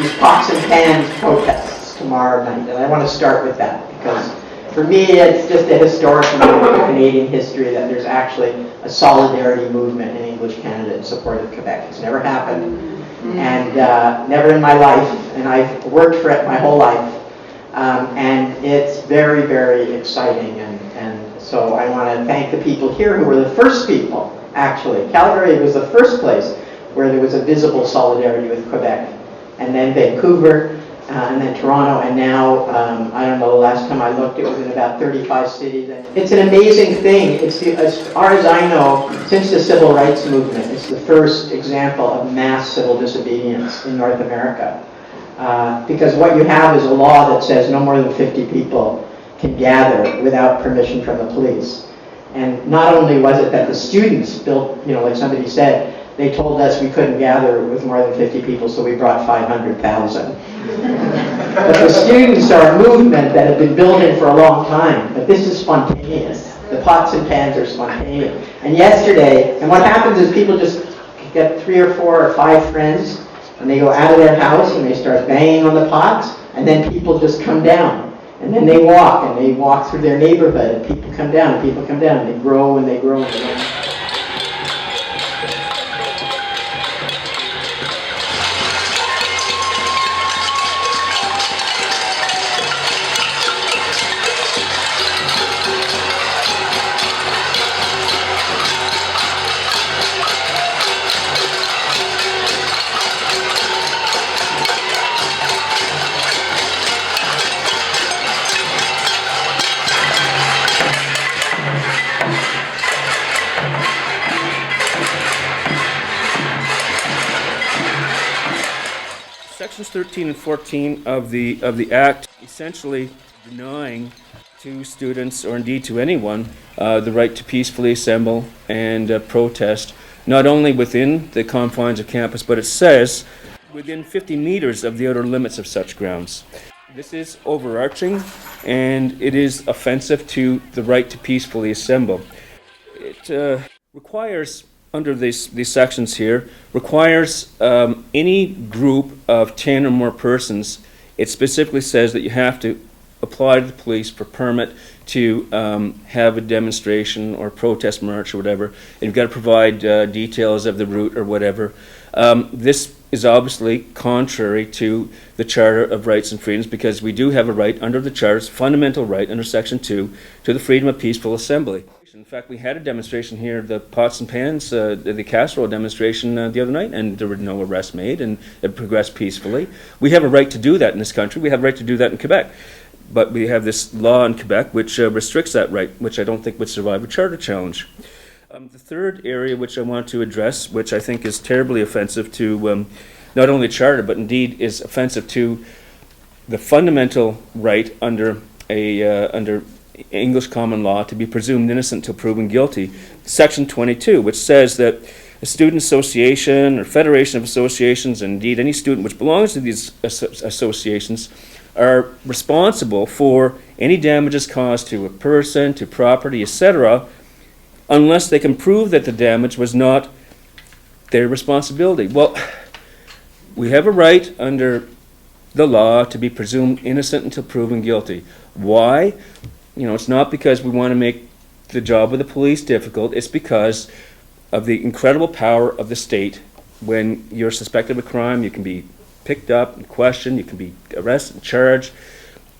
these pots and pans protests tomorrow night. And I want to start with that because for me it's just a historic moment in Canadian history that there's actually a solidarity movement in English Canada in support of Quebec. It's never happened, and never in my life, and I've worked for it my whole life. And it's very, very exciting, and so I want to thank the people here who were the first people, actually. Calgary was the first place where there was a visible solidarity with Quebec, and then Vancouver, and then Toronto, and now, I don't know, the last time I looked, it was in about 35 cities. It's an amazing thing. It's as far as I know, since the Civil Rights Movement, it's the first example of mass civil disobedience in North America. Because what you have is a law that says no more than 50 people can gather without permission from the police. And not only was it that the students built, like somebody said, they told us we couldn't gather with more than 50 people, so we brought 500,000. But the students are a movement that have been building for a long time, but this is spontaneous. The pots and pans are spontaneous. And yesterday, and what happens is people just get 3 or 4 or 5 friends, and they go out of their house and they start banging on the pots, and then people just come down. And then they walk through their neighborhood, and people come down, and people come down, and they grow and they grow and they grow. Sections 13 and 14 of the Act essentially denying to students, or indeed to anyone, the right to peacefully assemble and protest, not only within the confines of campus, but it says within 50 meters of the outer limits of such grounds. This is overarching, and it is offensive to the right to peacefully assemble. It requires, under these sections here, requires any group of 10 or more persons. It specifically says that you have to apply to the police for permit to have a demonstration or protest march or whatever, and you've got to provide details of the route or whatever. This is obviously contrary to the Charter of Rights and Freedoms, because we do have a right under the Charter's fundamental right under Section 2 to the freedom of peaceful assembly. In fact, we had a demonstration here, the pots and pans, the casserole demonstration the other night, and there were no arrests made, and it progressed peacefully. We have a right to do that in this country. We have a right to do that in Quebec. But we have this law in Quebec which restricts that right, which I don't think would survive a charter challenge. The third area which I want to address, which I think is terribly offensive to not only the charter, but indeed is offensive to the fundamental right under English common law to be presumed innocent till proven guilty. Section 22, which says that a student association or federation of associations, and indeed any student which belongs to these associations, are responsible for any damages caused to a person, to property, etc., unless they can prove that the damage was not their responsibility. Well, we have a right under the law to be presumed innocent until proven guilty. Why? It's not because we want to make the job of the police difficult. It's because of the incredible power of the state. When you're suspected of a crime, you can be picked up and questioned, you can be arrested and charged.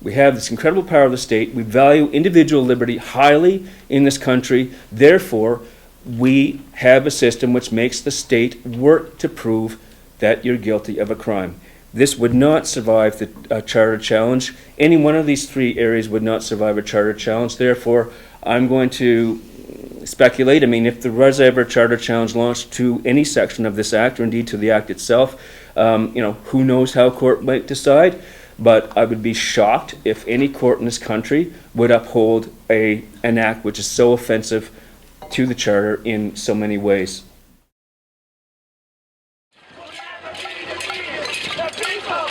We have this incredible power of the state. We value individual liberty highly in this country. Therefore, we have a system which makes the state work to prove that you're guilty of a crime. This would not survive the charter challenge. Any one of these three areas would not survive a charter challenge. Therefore, I'm going to speculate. If there was ever a charter challenge launched to any section of this Act, or indeed to the Act itself, who knows how a court might decide. But I would be shocked if any court in this country would uphold an Act which is so offensive to the Charter in so many ways. The people!